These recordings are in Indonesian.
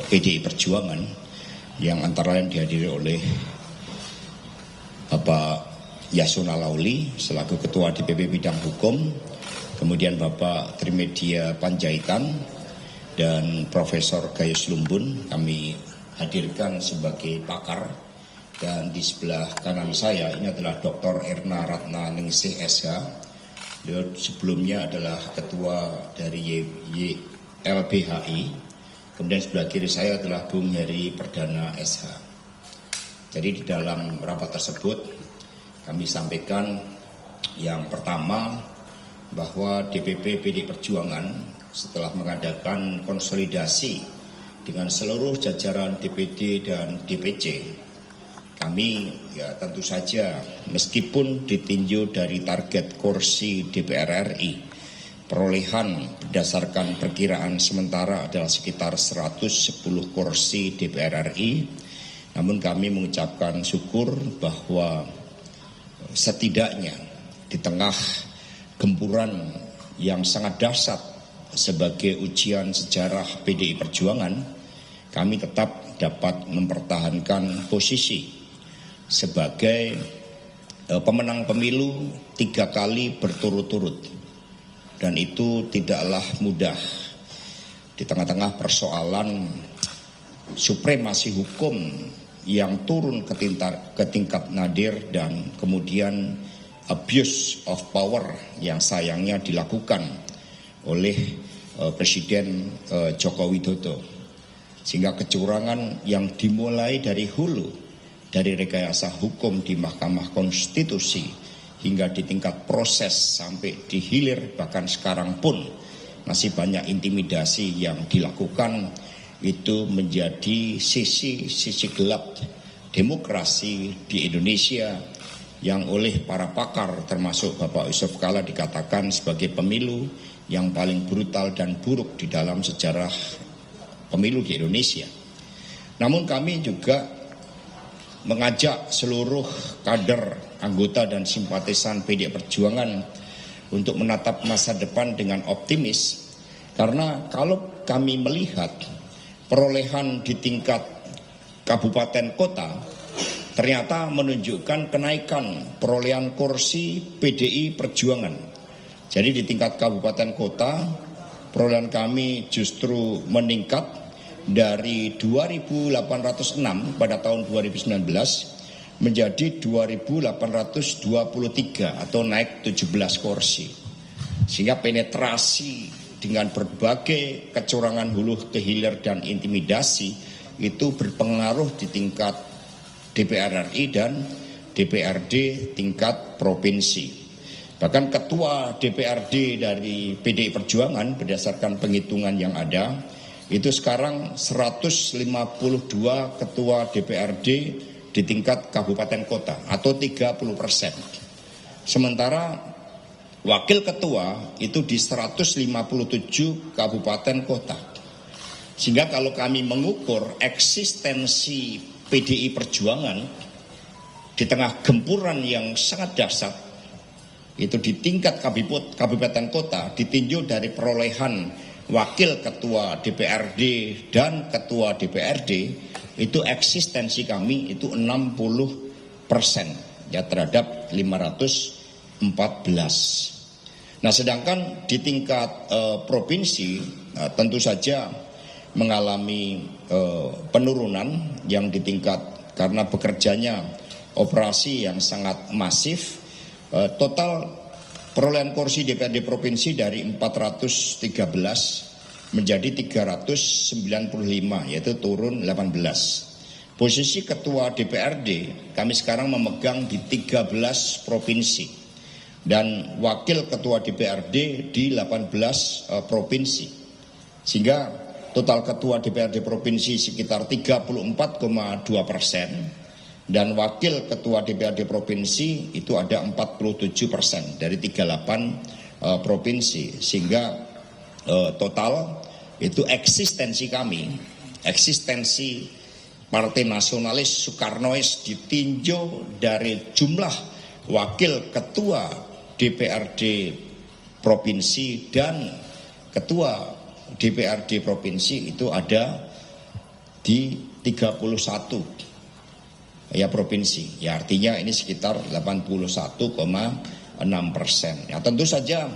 PDI Perjuangan yang antara lain dihadiri oleh Bapak Yasona Lauli selaku Ketua DPP Bidang Hukum, kemudian Bapak Trimedia Panjaitan dan Profesor Gayus Lumbun kami hadirkan sebagai pakar. Dan di sebelah kanan saya ini adalah Dr. Erna Ratna Ningsih SH. Dia sebelumnya adalah ketua dari YLBHI. Kemudian sebelah kiri saya adalah Bung Heri Perdana SH. Jadi di dalam rapat tersebut kami sampaikan yang pertama bahwa DPP PDI Perjuangan setelah mengadakan konsolidasi dengan seluruh jajaran DPD dan DPC, kami ya tentu saja meskipun ditinjau dari target kursi DPR RI, perolehan berdasarkan perkiraan sementara adalah sekitar 110 kursi DPR RI, namun kami mengucapkan syukur bahwa setidaknya di tengah gempuran yang sangat dahsyat sebagai ujian sejarah PDI Perjuangan, kami tetap dapat mempertahankan posisi sebagai pemenang pemilu 3 kali berturut-turut, dan itu tidaklah mudah di tengah-tengah persoalan supremasi hukum yang turun ke tingkat nadir dan kemudian abuse of power yang sayangnya dilakukan oleh Presiden Joko Widodo, sehingga kecurangan yang dimulai dari hulu, dari rekayasa hukum di Mahkamah Konstitusi hingga di tingkat proses sampai di hilir, bahkan sekarang pun masih banyak intimidasi yang dilakukan. Itu menjadi sisi gelap demokrasi di Indonesia yang oleh para pakar termasuk Bapak Yusuf Kalla dikatakan sebagai pemilu yang paling brutal dan buruk di dalam sejarah pemilu di Indonesia. Namun kami juga mengajak seluruh kader, anggota dan simpatisan PDI Perjuangan untuk menatap masa depan dengan optimis, karena kalau kami melihat perolehan di tingkat kabupaten kota ternyata menunjukkan kenaikan perolehan kursi PDI Perjuangan. Jadi di tingkat kabupaten kota perolehan kami justru meningkat dari 2.806 pada tahun 2019 menjadi 2.823 atau naik 17 kursi. Sehingga penetrasi dengan berbagai kecurangan hulu ke hilir dan intimidasi itu berpengaruh di tingkat DPR RI dan DPRD tingkat provinsi. Bahkan ketua DPRD dari PDI Perjuangan berdasarkan penghitungan yang ada, itu sekarang 152 ketua DPRD di tingkat kabupaten kota atau 30%. Sementara wakil ketua itu di 157 kabupaten kota. Sehingga kalau kami mengukur eksistensi PDI Perjuangan di tengah gempuran yang sangat dahsyat, itu di tingkat kabupaten kota ditinjau dari perolehan wakil ketua DPRD dan ketua DPRD, itu eksistensi kami itu 60% ya terhadap 514. Nah sedangkan di tingkat provinsi tentu saja mengalami penurunan yang di tingkat karena bekerjanya operasi yang sangat masif. Total perolehan kursi DPRD provinsi dari 413 menjadi 395, yaitu turun 18. Posisi ketua DPRD kami sekarang memegang di 13 provinsi dan wakil ketua DPRD di 18 provinsi. Sehingga total ketua DPRD provinsi sekitar 34,2%. Dan wakil ketua DPRD provinsi itu ada 47% dari 38 provinsi. Sehingga total itu eksistensi kami, eksistensi Partai Nasionalis Soekarnois ditinjau dari jumlah wakil ketua DPRD provinsi dan ketua DPRD provinsi itu ada di 31 ya provinsi. Ya artinya ini sekitar 81,6%. Ya tentu saja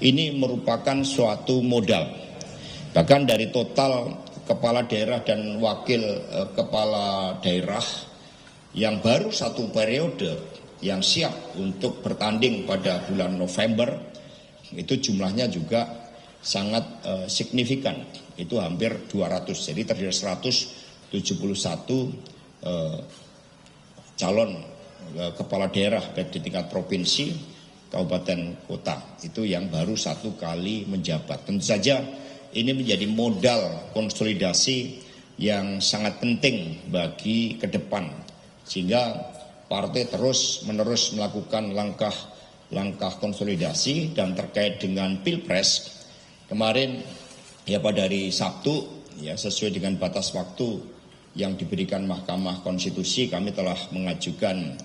ini merupakan suatu modal. Bahkan dari total kepala daerah dan wakil kepala daerah yang baru satu periode yang siap untuk bertanding pada bulan November, itu jumlahnya juga sangat signifikan. Itu hampir 200. Jadi terdiri 171 calon kepala daerah baik di tingkat provinsi, kabupaten, kota. Itu yang baru satu kali menjabat. Tentu saja ini menjadi modal konsolidasi yang sangat penting bagi ke depan. Sehingga partai terus-menerus melakukan langkah konsolidasi. Dan terkait dengan Pilpres, kemarin ya pada hari Sabtu ya sesuai dengan batas waktu yang diberikan Mahkamah Konstitusi, kami telah mengajukan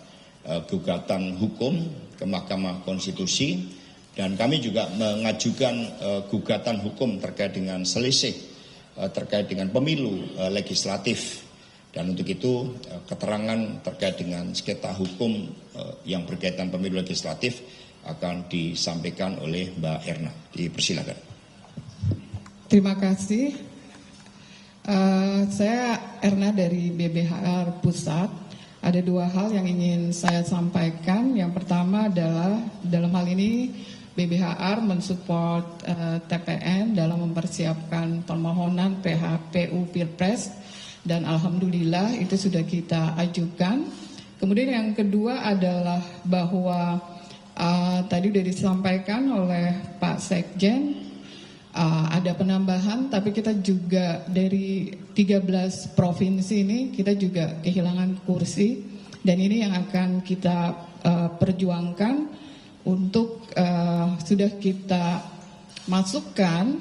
gugatan hukum ke Mahkamah Konstitusi, dan kami juga mengajukan gugatan hukum terkait dengan selisih terkait dengan pemilu legislatif. Dan untuk itu keterangan terkait dengan sengketa hukum yang berkaitan pemilu legislatif akan disampaikan oleh Mbak Erna. Dipersilakan. Terima kasih. Saya Erna dari BBHR Pusat. Ada dua hal yang ingin saya sampaikan. Yang pertama adalah dalam hal ini BBHR mensupport TPN dalam mempersiapkan permohonan PHPU Pilpres, dan alhamdulillah itu sudah kita ajukan. Kemudian yang kedua adalah bahwa tadi sudah disampaikan oleh Pak Sekjen, ada penambahan, tapi kita juga dari 13 provinsi ini kita juga kehilangan kursi, dan ini yang akan kita perjuangkan untuk sudah kita masukkan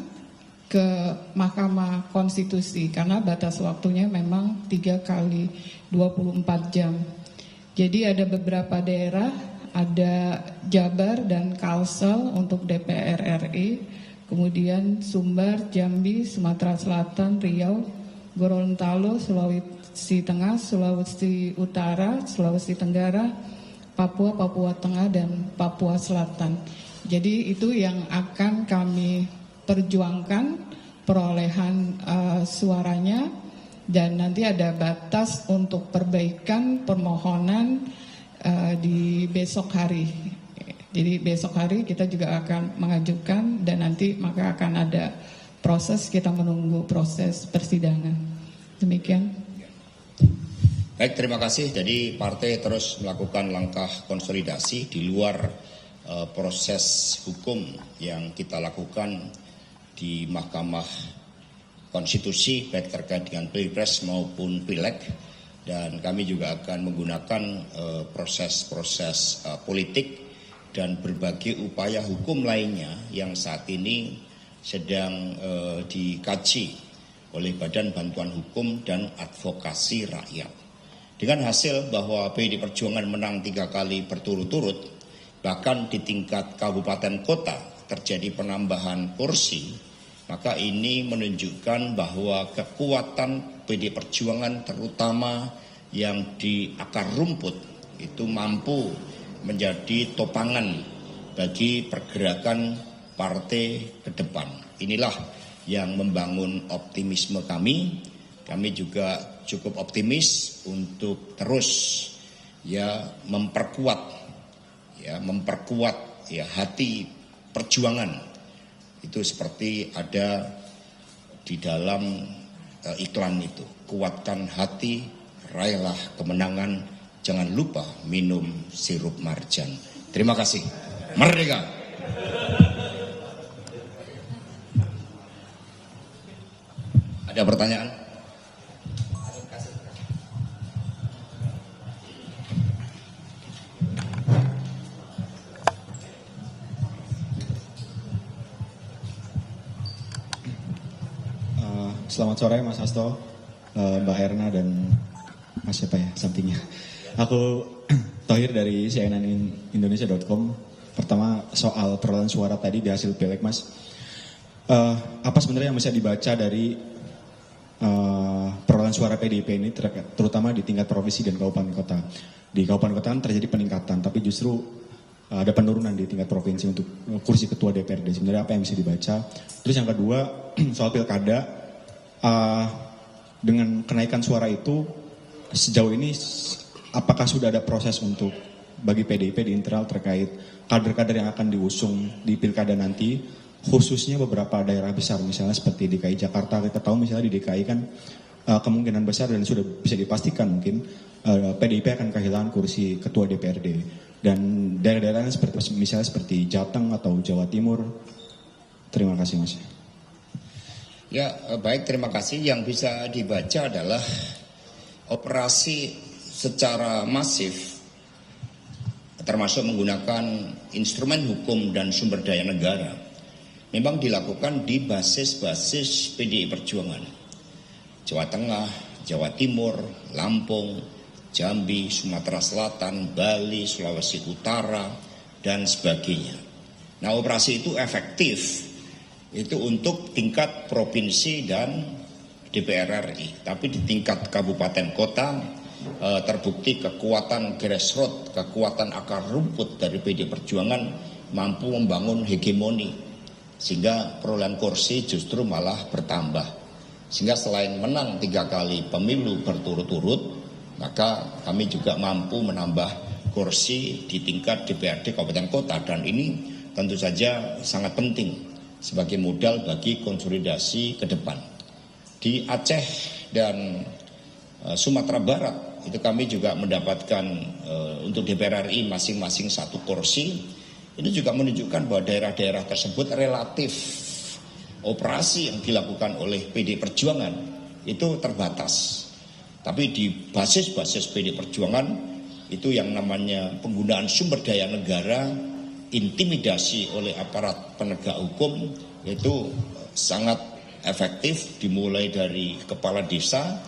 ke Mahkamah Konstitusi karena batas waktunya memang 3 kali 24 jam. Jadi ada beberapa daerah, ada Jabar dan Kalsel untuk DPR RI, kemudian Sumbar, Jambi, Sumatera Selatan, Riau, Gorontalo, Sulawesi Tengah, Sulawesi Utara, Sulawesi Tenggara, Papua, Papua Tengah, dan Papua Selatan. Jadi itu yang akan kami perjuangkan perolehan suaranya, dan nanti ada batas untuk perbaikan permohonan di besok hari. Jadi besok hari kita juga akan mengajukan, dan nanti maka akan ada proses, kita menunggu proses persidangan. Demikian. Baik, terima kasih. Jadi partai terus melakukan langkah konsolidasi di luar proses hukum yang kita lakukan di Mahkamah Konstitusi, baik terkait dengan Pilpres maupun Pileg. Dan kami juga akan menggunakan proses-proses politik dan berbagai upaya hukum lainnya yang saat ini sedang dikaji oleh Badan Bantuan Hukum dan Advokasi Rakyat. Dengan hasil bahwa PDI Perjuangan menang 3 kali berturut-turut, bahkan di tingkat kabupaten kota terjadi penambahan kursi, maka ini menunjukkan bahwa kekuatan PDI Perjuangan terutama yang di akar rumput itu mampu menjadi topangan bagi pergerakan partai ke depan. Inilah yang membangun optimisme kami. Kami juga cukup optimis untuk terus memperkuat hati perjuangan. Itu seperti ada di dalam iklan itu. Kuatkan hati, raihlah kemenangan. Jangan lupa minum sirup marjan. Terima kasih. Merdeka. Ada pertanyaan? Selamat sore Mas Hasto, Mbak Erna, dan Mas siapa ya sampingnya. Aku Thohir dari cnnindonesia.com. Pertama soal perolehan suara tadi di hasil Pileg, Mas. Apa sebenarnya yang bisa dibaca dari perolehan perolehan suara PDIP ini terutama di tingkat provinsi dan kabupaten kota. Di kabupaten kota kan terjadi peningkatan, tapi justru ada penurunan di tingkat provinsi untuk kursi ketua DPRD. Sebenarnya apa yang bisa dibaca? Terus yang kedua soal pilkada, dengan kenaikan suara itu sejauh ini apakah sudah ada proses untuk bagi PDIP di internal terkait kader-kader yang akan diusung di pilkada nanti, khususnya beberapa daerah besar misalnya seperti DKI Jakarta. Kita tahu misalnya di DKI kan kemungkinan besar dan sudah bisa dipastikan mungkin PDIP akan kehilangan kursi ketua DPRD, dan daerah-daerah seperti misalnya seperti Jateng atau Jawa Timur. Terima kasih Mas. Ya, baik, terima kasih. Yang bisa dibaca adalah operasi secara masif termasuk menggunakan instrumen hukum dan sumber daya negara memang dilakukan di basis-basis PDI Perjuangan. Jawa Tengah, Jawa Timur, Lampung, Jambi, Sumatera Selatan, Bali, Sulawesi Utara, dan sebagainya. Nah, operasi itu efektif itu untuk tingkat provinsi dan DPR RI. Tapi di tingkat kabupaten kota terbukti kekuatan grassroots, kekuatan akar rumput dari PDI Perjuangan mampu membangun hegemoni, sehingga perolehan kursi justru malah bertambah. Sehingga selain menang 3 kali pemilu berturut-turut, maka kami juga mampu menambah kursi di tingkat DPRD kabupaten kota, dan ini tentu saja sangat penting sebagai modal bagi konsolidasi ke depan. Di Aceh dan Sumatera Barat itu kami juga mendapatkan untuk DPR RI masing-masing 1 kursi. Ini juga menunjukkan bahwa daerah-daerah tersebut relatif operasi yang dilakukan oleh PDI Perjuangan itu terbatas. Tapi di basis-basis PDI Perjuangan itu yang namanya penggunaan sumber daya negara, intimidasi oleh aparat penegak hukum itu sangat efektif, dimulai dari kepala desa,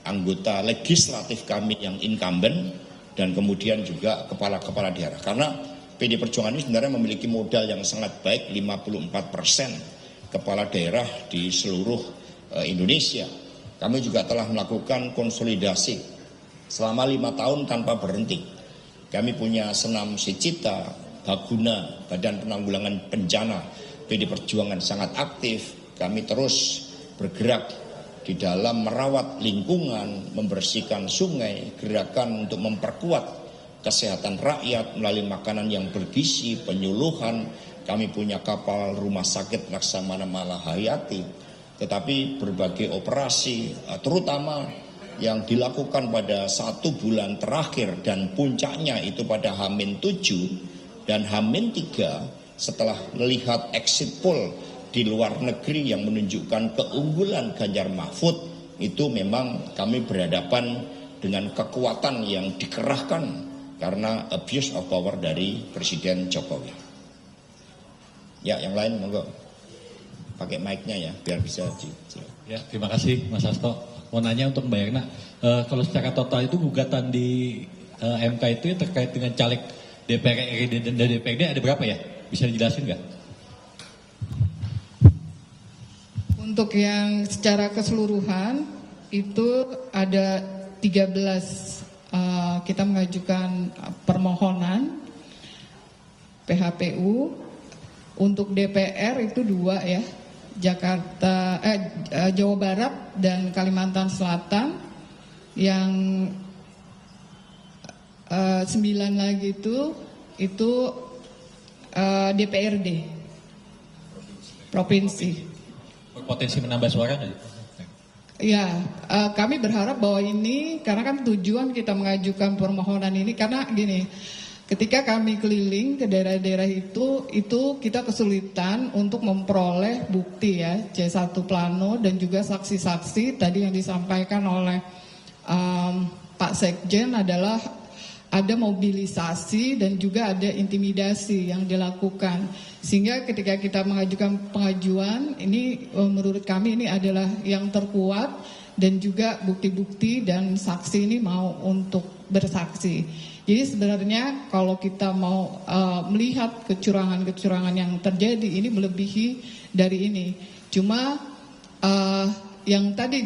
anggota legislatif kami yang incumbent, dan kemudian juga kepala-kepala daerah. Karena PDI Perjuangan ini sebenarnya memiliki modal yang sangat baik, 54% kepala daerah di seluruh Indonesia. Kami juga telah melakukan konsolidasi selama 5 tahun tanpa berhenti. Kami punya Senam Sicita, Baguna, Badan Penanggulangan Bencana PDI Perjuangan sangat aktif. Kami terus bergerak di dalam merawat lingkungan, membersihkan sungai, gerakan untuk memperkuat kesehatan rakyat melalui makanan yang bergizi, penyuluhan. Kami punya kapal rumah sakit Laksamana Malahayati. Tetapi berbagai operasi, terutama yang dilakukan pada 1 bulan terakhir dan puncaknya itu pada H-7 dan H-3 setelah melihat exit poll di luar negeri yang menunjukkan keunggulan Ganjar Mahfud, itu memang kami berhadapan dengan kekuatan yang dikerahkan karena abuse of power dari Presiden Jokowi. Ya, yang lain monggo pakai mic-nya ya biar bisa Ya, terima kasih Mas Hasto. Mau nanya untuk Mbak Erna, kalau secara total itu gugatan di MK itu terkait dengan caleg DPR RI dan DPRD ada berapa ya? Bisa dijelasin nggak? Untuk yang secara keseluruhan itu ada 13 kita mengajukan permohonan PHPU. Untuk DPR itu 2 ya, Jawa Barat dan Kalimantan Selatan. Yang 9 lagi itu DPRD provinsi. Berpotensi menambah suara nggak? Ya, kami berharap bahwa ini, karena kan tujuan kita mengajukan permohonan ini karena gini, ketika kami keliling ke daerah-daerah itu kita kesulitan untuk memperoleh bukti ya, C1 plano dan juga saksi-saksi. Tadi yang disampaikan oleh Pak Sekjen adalah ada mobilisasi dan juga ada intimidasi yang dilakukan. Sehingga ketika kita mengajukan pengajuan, ini menurut kami ini adalah yang terkuat dan juga bukti-bukti dan saksi ini mau untuk bersaksi. Jadi sebenarnya kalau kita mau melihat kecurangan-kecurangan yang terjadi ini melebihi dari ini. Cuma yang tadi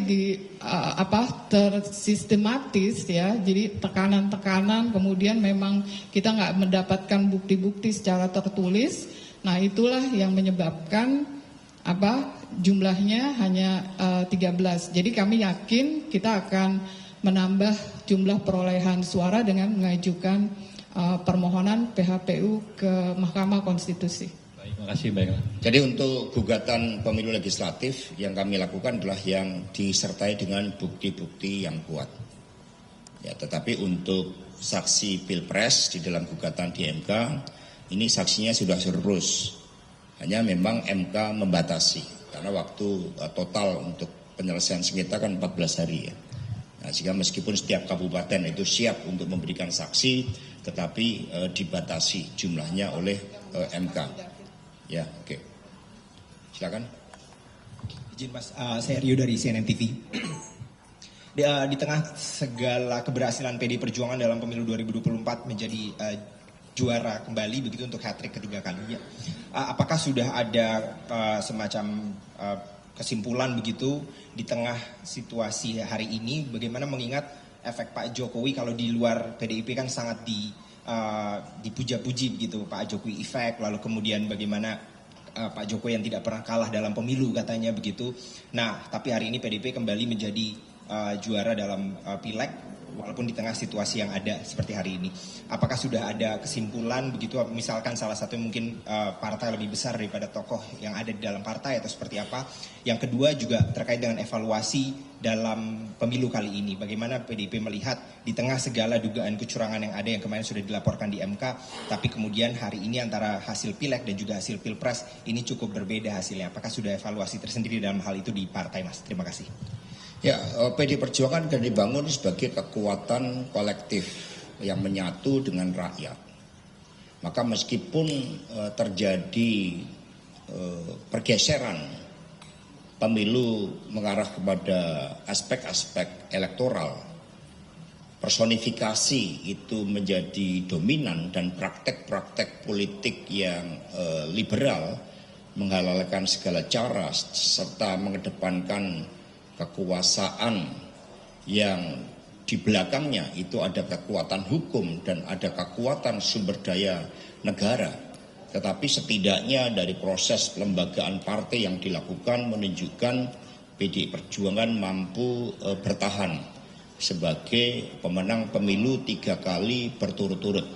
tersistematis ya, jadi tekanan-tekanan, kemudian memang kita nggak mendapatkan bukti-bukti secara tertulis. Nah itulah yang menyebabkan jumlahnya hanya 13. Jadi kami yakin kita akan menambah jumlah perolehan suara dengan mengajukan permohonan PHPU ke Mahkamah Konstitusi. Terima kasih Mbak Erna. Jadi untuk gugatan pemilu legislatif yang kami lakukan adalah yang disertai dengan bukti-bukti yang kuat. Ya, tetapi untuk saksi Pilpres di dalam gugatan di MK, ini saksinya sudah surplus. Hanya memang MK membatasi karena waktu total untuk penyelesaian sengketa kan 14 hari ya. Nah, sehingga meskipun setiap kabupaten itu siap untuk memberikan saksi, tetapi dibatasi jumlahnya oleh MK. Ya, oke. Silakan. Izin Mas, saya Rio dari CNN TV. Di tengah segala keberhasilan PD Perjuangan dalam pemilu 2024 menjadi juara kembali begitu untuk hat-trick ketiga kalinya. Apakah sudah ada semacam kesimpulan begitu di tengah situasi hari ini, bagaimana mengingat efek Pak Jokowi kalau di luar PDIP kan sangat dipuja-puji begitu, Pak Jokowi efek, lalu kemudian bagaimana Pak Jokowi yang tidak pernah kalah dalam pemilu katanya begitu. Nah, tapi hari ini PDIP kembali menjadi juara dalam pileg walaupun di tengah situasi yang ada seperti hari ini. Apakah sudah ada kesimpulan begitu, misalkan salah satu mungkin partai lebih besar daripada tokoh yang ada di dalam partai atau seperti apa? Yang kedua juga terkait dengan evaluasi dalam pemilu kali ini. Bagaimana PDIP melihat di tengah segala dugaan kecurangan yang ada yang kemarin sudah dilaporkan di MK, tapi kemudian hari ini antara hasil pileg dan juga hasil pilpres ini cukup berbeda hasilnya. Apakah sudah evaluasi tersendiri dalam hal itu di partai, Mas? Terima kasih. Ya, PD Perjuangan kan dibangun sebagai kekuatan kolektif yang menyatu dengan rakyat. Maka meskipun terjadi pergeseran pemilu mengarah kepada aspek-aspek elektoral, personifikasi itu menjadi dominan dan praktek-praktek politik yang liberal menghalalkan segala cara serta mengedepankan kekuasaan yang di belakangnya itu ada kekuatan hukum dan ada kekuatan sumber daya negara. Tetapi setidaknya dari proses pelembagaan partai yang dilakukan menunjukkan PDI Perjuangan mampu bertahan sebagai pemenang pemilu 3 kali berturut-turut.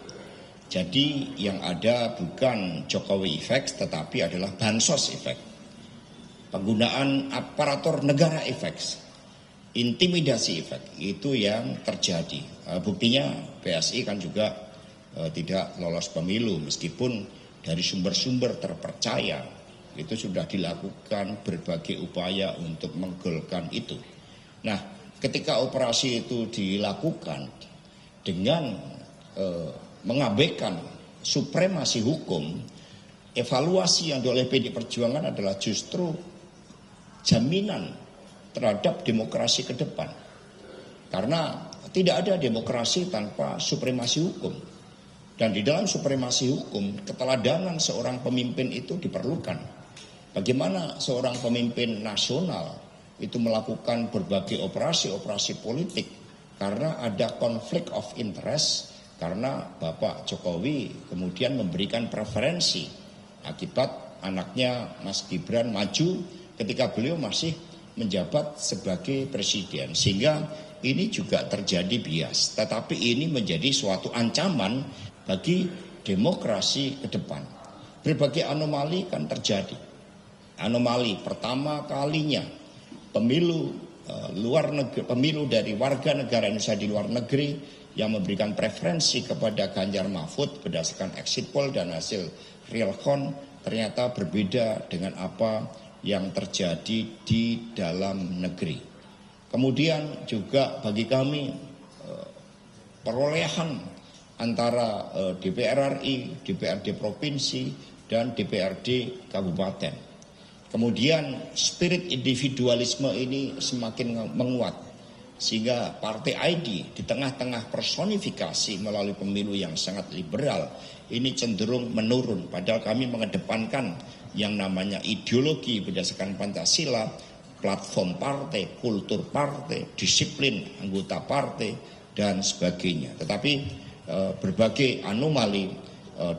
Jadi yang ada bukan Jokowi effect tetapi adalah bansos effect. Penggunaan aparatur negara efek, intimidasi efek, itu yang terjadi. Buktinya PSI kan juga tidak lolos pemilu meskipun dari sumber-sumber terpercaya itu sudah dilakukan berbagai upaya untuk menggolkan itu. Nah, ketika operasi itu dilakukan dengan mengabaikan supremasi hukum, evaluasi yang oleh PD Perjuangan adalah justru jaminan terhadap demokrasi ke depan. Karena tidak ada demokrasi tanpa supremasi hukum. Dan di dalam supremasi hukum, keteladanan seorang pemimpin itu diperlukan. Bagaimana seorang pemimpin nasional itu melakukan berbagai operasi-operasi politik karena ada konflik of interest, karena Bapak Jokowi kemudian memberikan preferensi akibat anaknya Mas Gibran maju ketika beliau masih menjabat sebagai presiden. Sehingga ini juga terjadi bias. Tetapi ini menjadi suatu ancaman bagi demokrasi ke depan. Berbagai anomali kan terjadi. Anomali pertama kalinya pemilu luar negeri, pemilu dari warga negara Indonesia di luar negeri yang memberikan preferensi kepada Ganjar Mahfud berdasarkan exit poll dan hasil real count ternyata berbeda dengan apa yang terjadi di dalam negeri. Kemudian juga bagi kami perolehan antara DPR RI, DPRD provinsi, dan DPRD kabupaten. Kemudian spirit individualisme ini semakin menguat. Sehingga Partai ID di tengah-tengah personifikasi melalui pemilu yang sangat liberal ini cenderung menurun. Padahal kami mengedepankan yang namanya ideologi berdasarkan Pancasila, platform partai, kultur partai, disiplin anggota partai, dan sebagainya. Tetapi berbagai anomali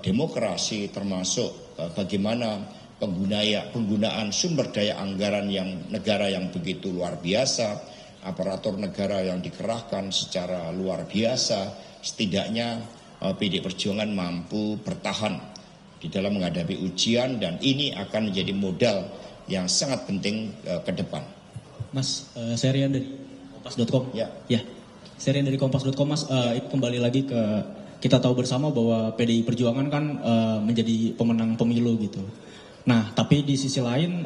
demokrasi termasuk bagaimana penggunaan sumber daya anggaran yang negara yang begitu luar biasa, aparatur negara yang dikerahkan secara luar biasa, setidaknya PD Perjuangan mampu bertahan di dalam menghadapi ujian, dan ini akan menjadi modal yang sangat penting ke depan. Mas, saya Rian dari Kompas.com. Ya. Saya Rian dari Kompas.com, Mas. Kembali lagi ke, kita tahu bersama bahwa PDI Perjuangan kan menjadi pemenang pemilu gitu. Nah, tapi di sisi lain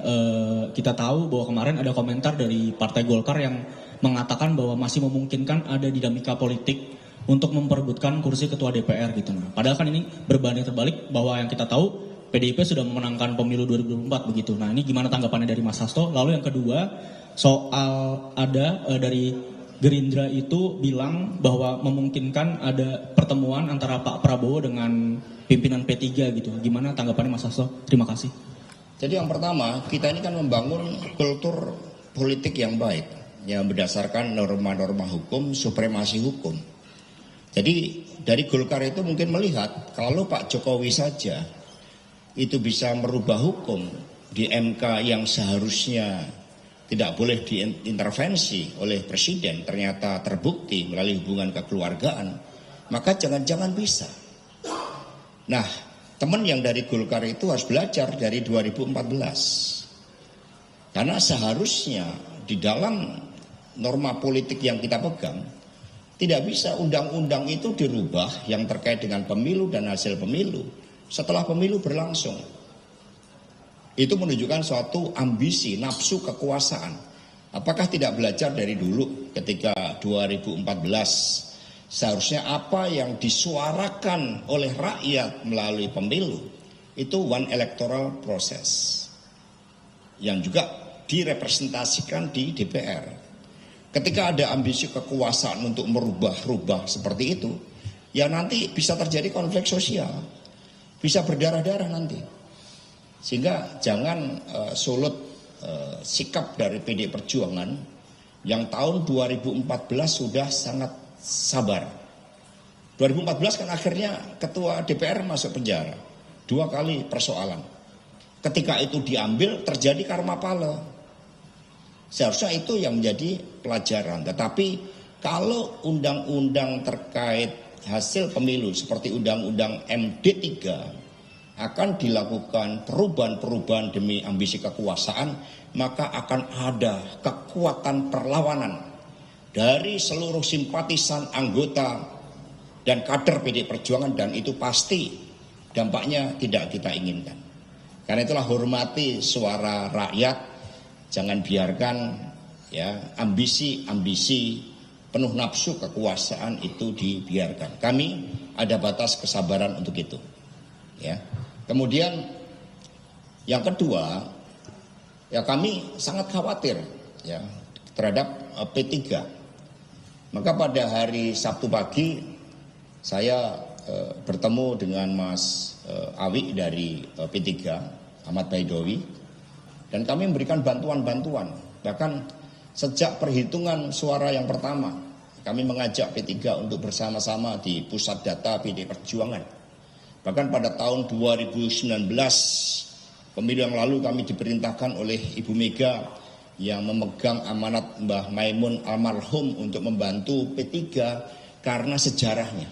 kita tahu bahwa kemarin ada komentar dari Partai Golkar yang mengatakan bahwa masih memungkinkan ada dinamika politik untuk memperebutkan kursi ketua DPR gitu. Nah, padahal kan ini berbanding terbalik bahwa yang kita tahu PDIP sudah memenangkan pemilu 2024 begitu. Nah, ini gimana tanggapannya dari Mas Hasto? Lalu yang kedua, soal ada dari Gerindra itu bilang bahwa memungkinkan ada pertemuan antara Pak Prabowo dengan pimpinan P3 gitu. Gimana tanggapannya Mas Hasto? Terima kasih. Jadi yang pertama, kita ini kan membangun kultur politik yang baik, yang berdasarkan norma-norma hukum, supremasi hukum. Jadi dari Golkar itu mungkin melihat kalau Pak Jokowi saja itu bisa merubah hukum di MK yang seharusnya tidak boleh diintervensi oleh presiden, ternyata terbukti melalui hubungan kekeluargaan, maka jangan-jangan bisa. Nah, teman yang dari Golkar itu harus belajar dari 2014. Karena seharusnya di dalam norma politik yang kita pegang, tidak bisa undang-undang itu dirubah yang terkait dengan pemilu dan hasil pemilu setelah pemilu berlangsung. Itu menunjukkan suatu ambisi, nafsu kekuasaan. Apakah tidak belajar dari dulu ketika 2014 seharusnya apa yang disuarakan oleh rakyat melalui pemilu itu one electoral process yang juga direpresentasikan di DPR. Ketika ada ambisi kekuasaan untuk merubah-rubah seperti itu, ya nanti bisa terjadi konflik sosial, bisa berdarah-darah nanti. Sehingga jangan sulut sikap dari PD Perjuangan yang tahun 2014 sudah sangat sabar. 2014 kan akhirnya ketua DPR masuk penjara. 2 kali persoalan. Ketika itu diambil terjadi karma pala. Seharusnya itu yang menjadi pelajaran. Tetapi kalau undang-undang terkait hasil pemilu seperti undang-undang MD3 akan dilakukan perubahan-perubahan demi ambisi kekuasaan, maka akan ada kekuatan perlawanan dari seluruh simpatisan, anggota, dan kader PD Perjuangan, dan itu pasti dampaknya tidak kita inginkan. Karena itulah hormati suara rakyat, jangan biarkan ya ambisi-ambisi penuh nafsu kekuasaan itu dibiarkan. Kami ada batas kesabaran untuk itu. Ya. Kemudian yang kedua, ya kami sangat khawatir ya terhadap P3. Maka pada hari Sabtu pagi saya bertemu dengan Mas Awi dari P3, Ahmad Baidowi, dan kami memberikan bantuan-bantuan. Bahkan sejak perhitungan suara yang pertama, kami mengajak P3 untuk bersama-sama di pusat data PD Perjuangan. Bahkan pada tahun 2019, pemilu yang lalu kami diperintahkan oleh Ibu Mega yang memegang amanat Mbah Maimun almarhum untuk membantu P3 karena sejarahnya.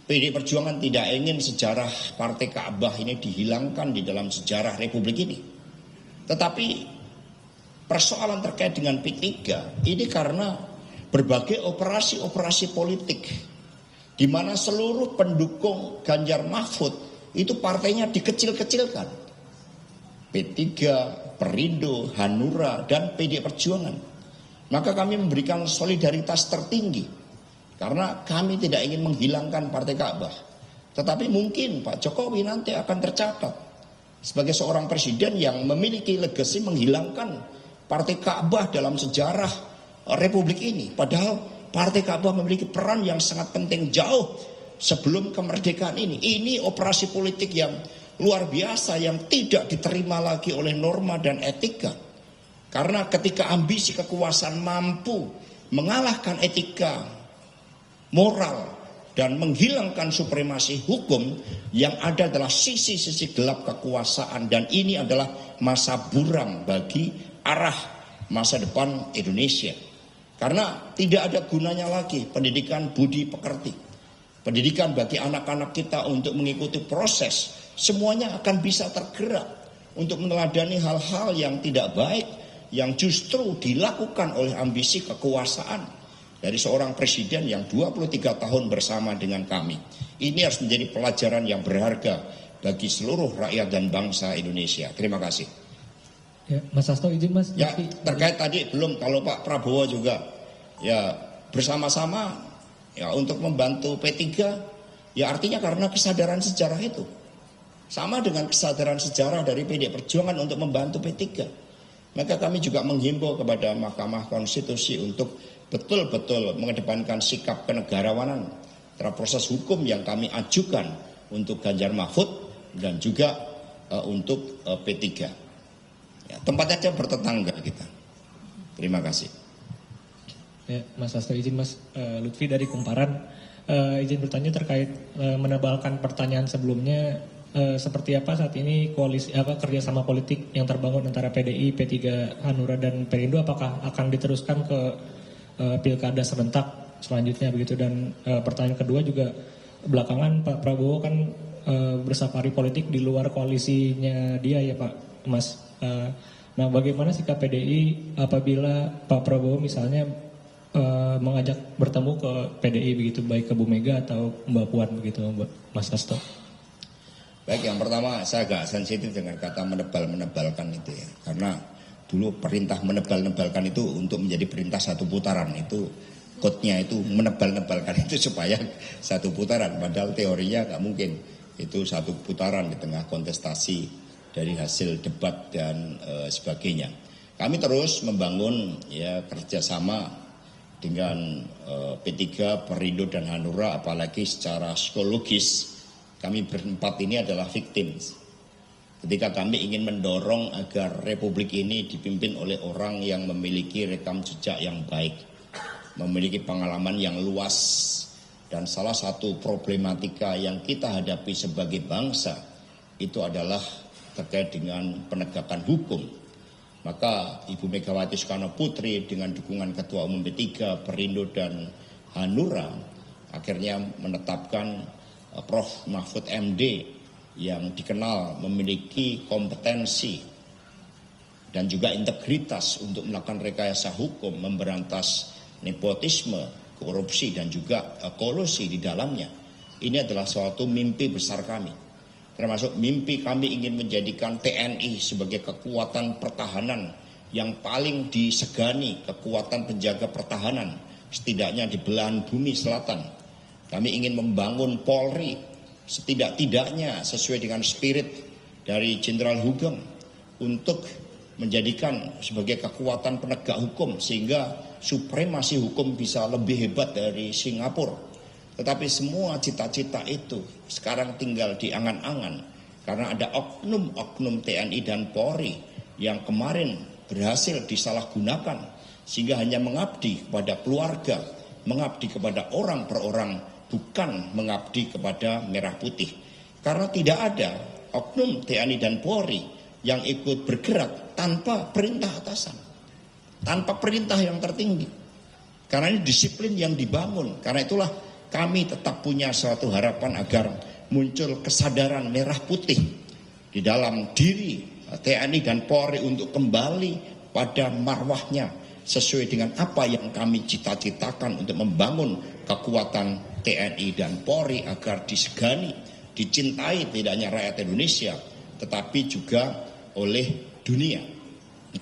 PD Perjuangan tidak ingin sejarah Partai Ka'bah ini dihilangkan di dalam sejarah Republik ini. Tetapi persoalan terkait dengan P3 ini karena berbagai operasi-operasi politik di mana seluruh pendukung Ganjar Mahfud itu partainya dikecil-kecilkan. P3, Perindo, Hanura, dan PD Perjuangan. Maka kami memberikan solidaritas tertinggi karena kami tidak ingin menghilangkan Partai Ka'bah. Tetapi mungkin Pak Jokowi nanti akan tercatat sebagai seorang presiden yang memiliki legasi menghilangkan Partai Ka'bah dalam sejarah Republik ini. Padahal Partai Ka'bah memiliki peran yang sangat penting jauh sebelum kemerdekaan ini. Ini operasi politik yang luar biasa yang tidak diterima lagi oleh norma dan etika. Karena ketika ambisi kekuasaan mampu mengalahkan etika, moral, dan menghilangkan supremasi hukum, yang ada adalah sisi-sisi gelap kekuasaan, dan ini adalah masa buram bagi arah masa depan Indonesia. Karena tidak ada gunanya lagi pendidikan budi pekerti, pendidikan bagi anak-anak kita untuk mengikuti proses, semuanya akan bisa tergerak untuk meneladani hal-hal yang tidak baik yang justru dilakukan oleh ambisi kekuasaan dari seorang presiden yang 23 tahun bersama dengan kami. Ini harus menjadi pelajaran yang berharga bagi seluruh rakyat dan bangsa Indonesia. Terima kasih. Ya, Mas Hasto izin Mas. Ya, terkait tadi belum, kalau Pak Prabowo juga ya bersama-sama ya untuk membantu P3, ya artinya karena kesadaran sejarah itu. Sama dengan kesadaran sejarah dari PD Perjuangan untuk membantu P3. Maka kami juga menghimbau kepada Mahkamah Konstitusi untuk betul-betul mengedepankan sikap kenegarawanan terhadap proses hukum yang kami ajukan untuk Ganjar Mahfud dan juga untuk P3. Ya, tempatnya aja bertetangga kita. Terima kasih. Ya, Mas Hasto izin Mas. Lutfi dari Kumparan izin bertanya terkait menebalkan pertanyaan sebelumnya, seperti apa saat ini koalisi kerjasama politik yang terbangun antara PDI, P3, Hanura dan Perindo, apakah akan diteruskan ke pilkada serentak selanjutnya begitu? Dan pertanyaan kedua juga, belakangan Pak Prabowo kan bersafari politik di luar koalisinya dia ya Pak Mas. Nah, bagaimana sikap PDI apabila Pak Prabowo misalnya mengajak bertemu ke PDI begitu, baik ke Bu Mega atau Mbak Puan begitu, Mas Hasto? Baik, yang pertama saya agak sensitif dengan kata menebal-menebalkan itu ya. Karena dulu perintah menebal-nebalkan itu untuk menjadi perintah satu putaran. Itu quote-nya itu menebal-nebalkan itu supaya satu putaran. Padahal teorinya nggak mungkin. Itu satu putaran di tengah kontestasi dari hasil debat dan sebagainya. Kami terus membangun ya kerjasama dengan P3, Perindo dan Hanura, apalagi secara psikologis. Kami berempat ini adalah victims. Ketika kami ingin mendorong agar republik ini dipimpin oleh orang yang memiliki rekam jejak yang baik, memiliki pengalaman yang luas, dan salah satu problematika yang kita hadapi sebagai bangsa itu adalah terkait dengan penegakan hukum. Maka Ibu Megawati Soekarno Putri dengan dukungan Ketua Umum P3, Perindo dan Hanura akhirnya menetapkan Prof. Mahfud MD yang dikenal memiliki kompetensi dan juga integritas untuk melakukan rekayasa hukum, memberantas nepotisme, korupsi dan juga kolusi di dalamnya. Ini adalah suatu mimpi besar kami. Termasuk mimpi kami ingin menjadikan TNI sebagai kekuatan pertahanan yang paling disegani, kekuatan penjaga pertahanan setidaknya di belahan bumi selatan. Kami ingin membangun Polri setidak-tidaknya sesuai dengan spirit dari Jenderal Hugeng untuk menjadikan sebagai kekuatan penegak hukum sehingga supremasi hukum bisa lebih hebat dari Singapura. Tetapi semua cita-cita itu sekarang tinggal di angan-angan karena ada oknum-oknum TNI dan Polri yang kemarin berhasil disalahgunakan sehingga hanya mengabdi kepada keluarga, mengabdi kepada orang per orang, bukan mengabdi kepada merah putih. Karena tidak ada oknum TNI dan Polri yang ikut bergerak tanpa perintah atasan, tanpa perintah yang tertinggi. Karena ini disiplin yang dibangun. Karena itulah kami tetap punya suatu harapan agar muncul kesadaran merah putih di dalam diri TNI dan Polri untuk kembali pada marwahnya sesuai dengan apa yang kami cita-citakan untuk membangun kekuatan TNI dan Polri agar disegani, dicintai tidak hanya rakyat Indonesia tetapi juga oleh dunia.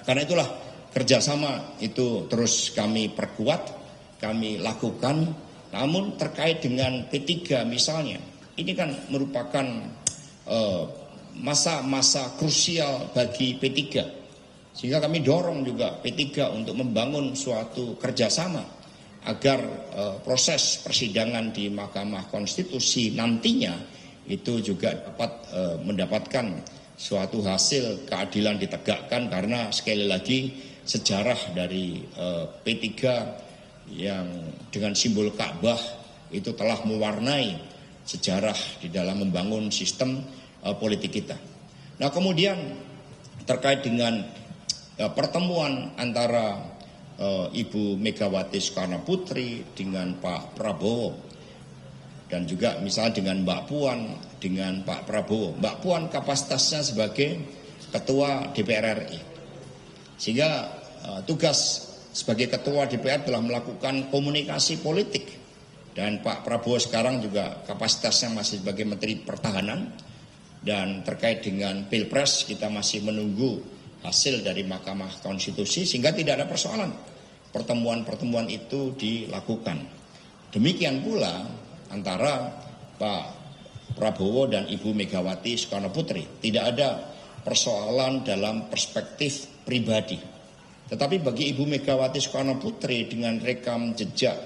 Karena itulah kerjasama itu terus kami perkuat, kami lakukan. Namun terkait dengan P3 misalnya, ini kan merupakan masa-masa krusial bagi P3. Sehingga kami dorong juga P3 untuk membangun suatu kerjasama agar proses persidangan di Mahkamah Konstitusi nantinya itu juga dapat mendapatkan suatu hasil keadilan ditegakkan. Karena sekali lagi sejarah dari P3 yang dengan simbol Ka'bah itu telah mewarnai sejarah di dalam membangun sistem politik kita. Nah, kemudian terkait dengan pertemuan antara Ibu Megawati Soekarno Putri dengan Pak Prabowo dan juga misalnya dengan Mbak Puan dengan Pak Prabowo. Mbak Puan kapasitasnya sebagai Ketua DPR RI. Sehingga tugas sebagai Ketua DPR telah melakukan komunikasi politik. Dan Pak Prabowo sekarang juga kapasitasnya masih sebagai Menteri Pertahanan. Dan terkait dengan Pilpres kita masih menunggu hasil dari Mahkamah Konstitusi sehingga tidak ada persoalan. Pertemuan-pertemuan itu dilakukan. Demikian pula antara Pak Prabowo dan Ibu Megawati Soekarno Putri. Tidak ada persoalan dalam perspektif pribadi. Tetapi bagi Ibu Megawati Soekarno Putri dengan rekam jejak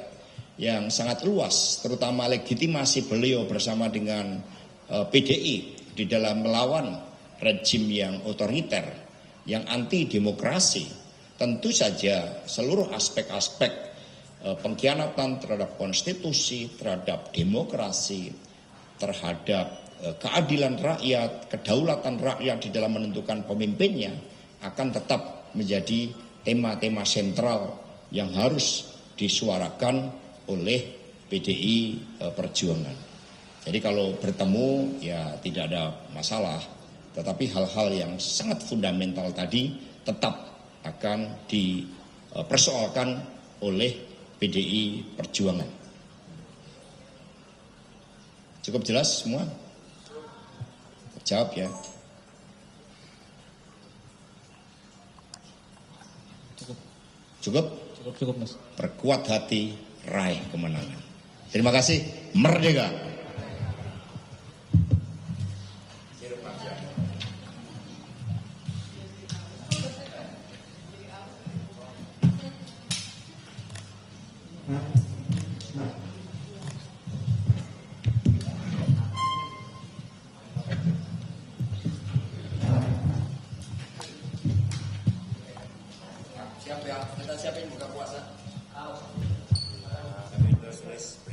yang sangat luas, terutama legitimasi beliau bersama dengan PDI di dalam melawan rejim yang otoriter, yang anti demokrasi, tentu saja seluruh aspek-aspek pengkhianatan terhadap konstitusi, terhadap demokrasi, terhadap keadilan rakyat, kedaulatan rakyat di dalam menentukan pemimpinnya akan tetap menjadi tema-tema sentral yang harus disuarakan oleh PDI Perjuangan. Jadi kalau bertemu ya tidak ada masalah, tetapi hal-hal yang sangat fundamental tadi tetap akan dipersoalkan oleh PDI Perjuangan. Cukup jelas semua? Jawab ya. Cukup? Cukup Mas. Perkuat hati, raih kemenangan. Terima kasih. Merdeka. Siapa yang kita siapin buka puasa? Terus.